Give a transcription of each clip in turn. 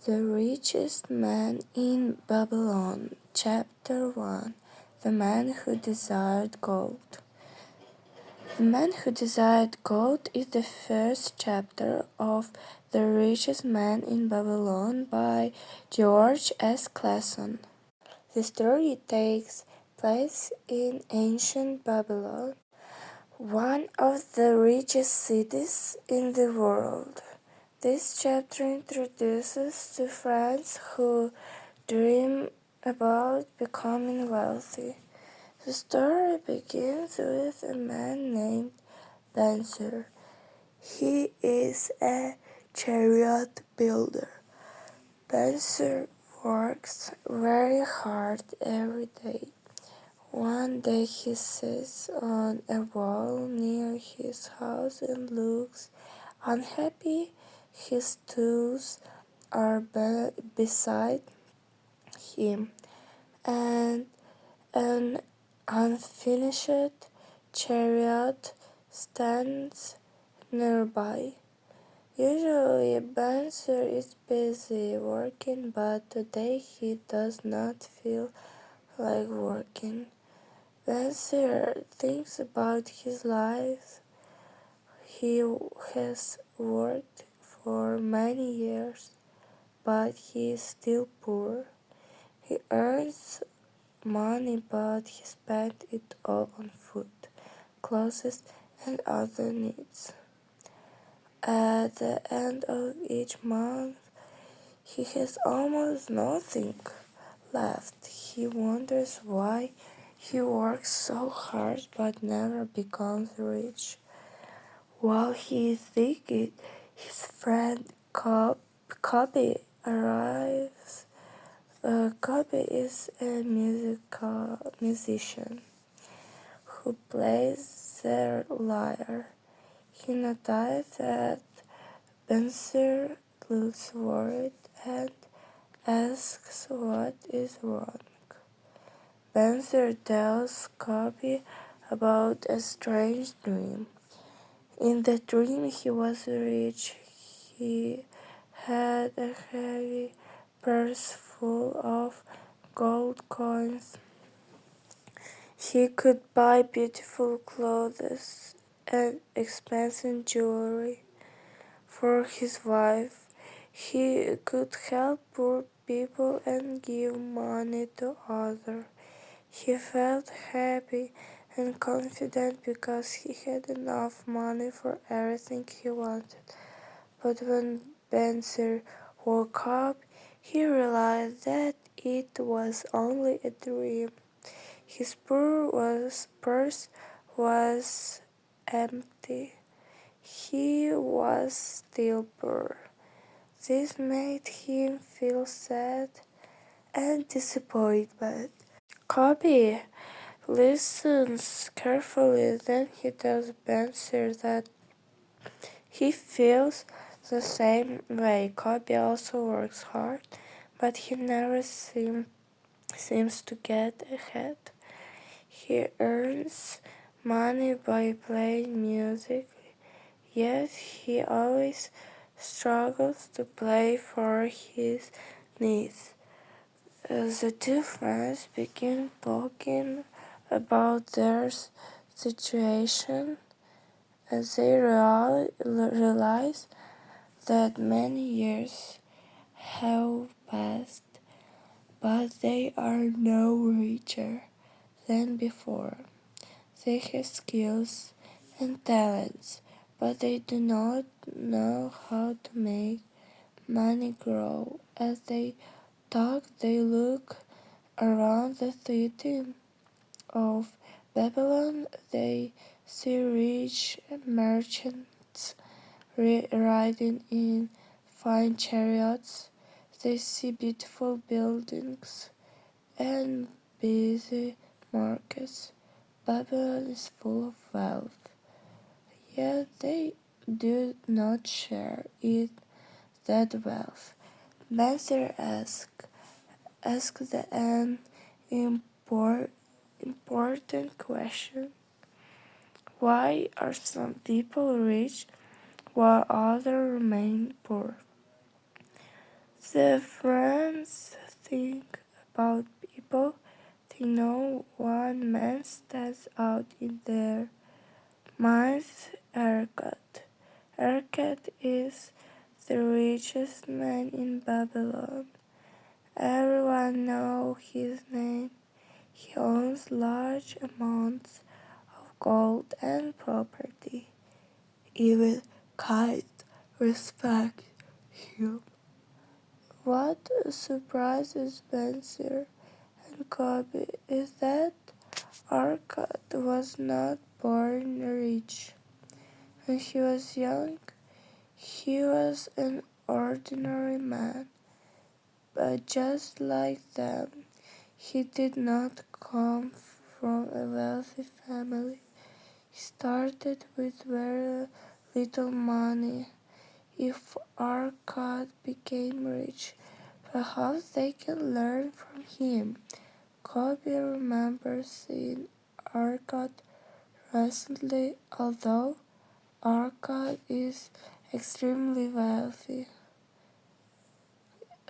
The Richest Man in Babylon, Chapter 1. The Man Who Desired Gold. The Man Who Desired Gold is the first chapter of The Richest Man in Babylon by George S. Clason. The story takes place in ancient Babylon, one of the richest cities in the world. This chapter introduces two friends who dream about becoming wealthy. The story begins with a man named Bansir. He is a chariot builder. Bansir works very hard every day. One day he sits on a wall near his house and looks unhappy. His tools are beside him, and an unfinished chariot stands nearby. Usually, Bansir is busy working, but today he does not feel like working. Bansir thinks about his life. He has worked for many years, but he is still poor. He earns money, but he spends it all on food, clothes, and other needs. At the end of each month, he has almost nothing left. He wonders why he works so hard but never becomes rich. While he is thinking, his friend Kobbi arrives. Kobbi is a musician who plays the lyre. He notices that Bansir looks worried and asks what is wrong. Bansir tells Kobbi about a strange dream. In the dream he was rich. He had a heavy purse full of gold coins. He could buy beautiful clothes and expensive jewelry for his wife. He could help poor people and give money to others. He felt happy and confident because he had enough money for everything he wanted. But when Bansir woke up, he realized that it was only a dream. His purse was empty. He was still poor. This made him feel sad and disappointed. Kobbi listens carefully, then he tells Bansir that he feels the same way. Kobbi also works hard, but he never seems to get ahead. He earns money by playing music, yet he always struggles to pay for his needs. The two friends begin talking about their situation as they realize that many years have passed, but they are no richer than before. They have skills and talents, but they do not know how to make money grow. As they talk, they look around the city of Babylon. They see rich merchants riding in fine chariots. They see beautiful buildings and busy markets. Babylon is full of wealth, yet they do not share that wealth. Bansir asks an important question. Why are some people rich while others remain poor? The friends think about people. They know one man stands out in their minds, Arkad. Arkad is the richest man in Babylon. Everyone knows his name. He owns large amounts of gold and property. Even kind respect him. What surprises Bansir and Kobbi is that Arkad was not born rich. When he was young, he was an ordinary man, but just like them, he did not come from a wealthy family. He started with very little money. If Arkad became rich, perhaps they can learn from him. Kobbi remembers seeing Arkad recently, although Arkad is extremely wealthy.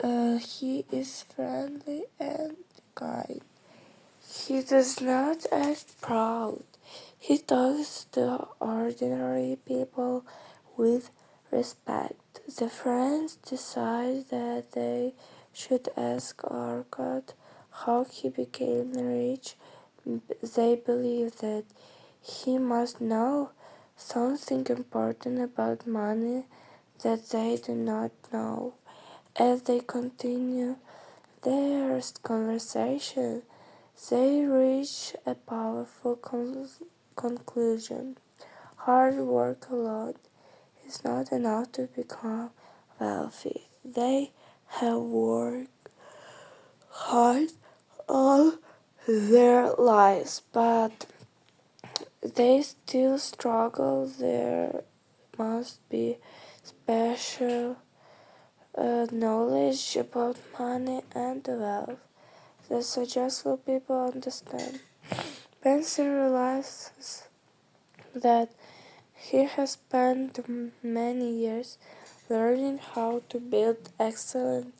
He is friendly and kind. He does not act proud. He talks to ordinary people with respect. The friends decide that they should ask Arkad how he became rich. They believe that he must know something important about money that they do not know. As they continue their conversation, they reach a powerful conclusion. Hard work alone is not enough to become wealthy. They have worked hard all their lives, but they still struggle. There must be special knowledge about money and wealth that successful people understand. Bansir realizes that he has spent many years learning how to build excellent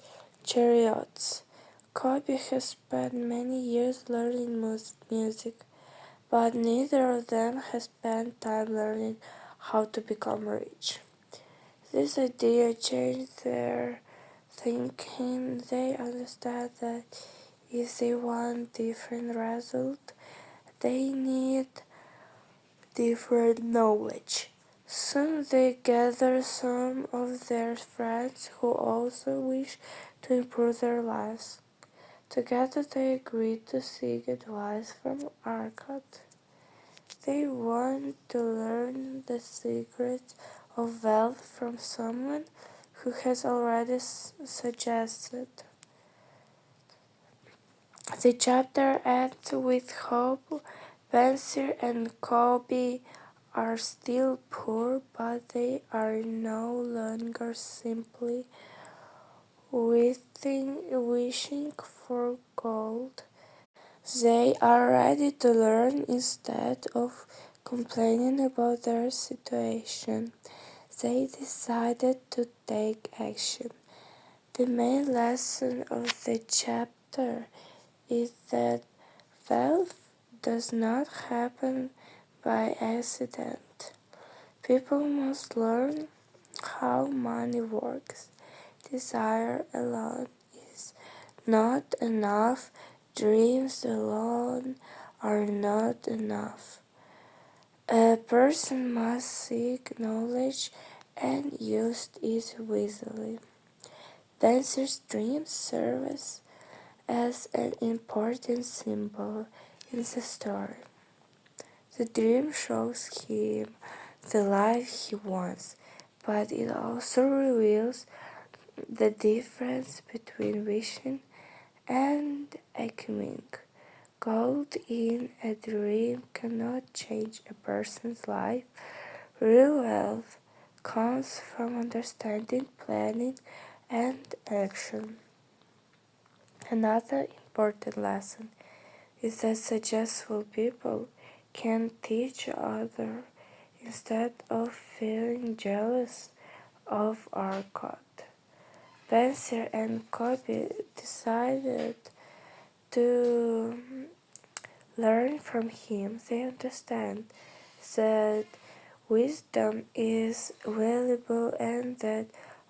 chariots. Kobbi has spent many years learning music, but neither of them has spent time learning how to become rich. This idea changed their thinking. They understand that if they want different result, they need different knowledge. Soon they gather some of their friends who also wish to improve their lives. Together they agree to seek advice from Arkad. They want to learn the secrets of wealth from someone who has already suggested. The chapter ends with hope. Bansir and Kobbi are still poor, but they are no longer simply wishing for gold. They are ready to learn instead of complaining about their situation. They decided to take action. The main lesson of the chapter is that wealth does not happen by accident. People must learn how money works. Desire alone is not enough. Dreams alone are not enough. A person must seek knowledge and use it wisely. Bansir's dream serves as an important symbol in the story. The dream shows him the life he wants, but it also reveals the difference between wishing and aiming. Gold in a dream cannot change a person's life. Real wealth comes from understanding, planning, and action. Another important lesson is that successful people can teach others instead of feeling jealous of Arkad. Bansir and Kobbi decided to learn from him. They understand that wisdom is valuable and that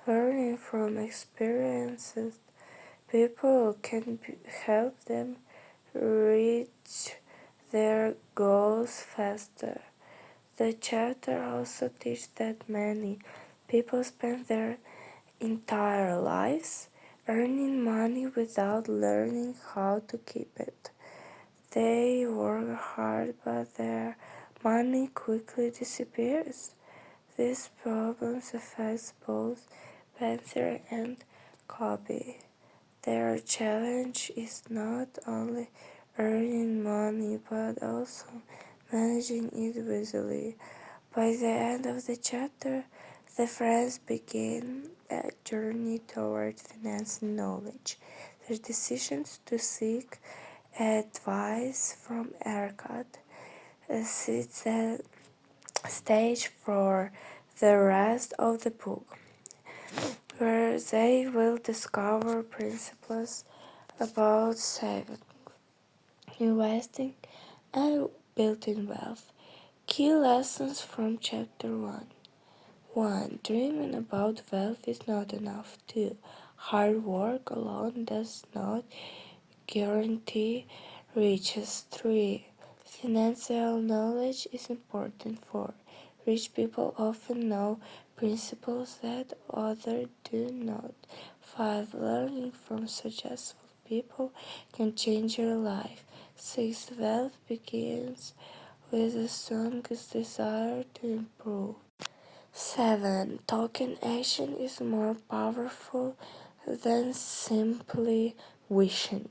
learning from experiences people can help them reach their goals faster. The chapter also teaches that many people spend their entire lives earning money without learning how to keep it. They work hard, but their money quickly disappears. This problem affects both Bansir and Kobbi. Their challenge is not only earning money but also managing it wisely. By the end of the chapter, the friends begin a journey toward financial knowledge. Their decisions to seek advice from Arkad sets the stage for the rest of the book, where they will discover principles about saving, investing, and building wealth. Key lessons from Chapter 1. 1. Dreaming about wealth is not enough. 2. Hard work alone does not guarantee riches. 3. Financial knowledge is important. 4. Rich people often know principles that others do not. 5. Learning from successful people can change your life. 6. Wealth begins with the strongest desire to improve. 7. Talking action is more powerful than simply wishing.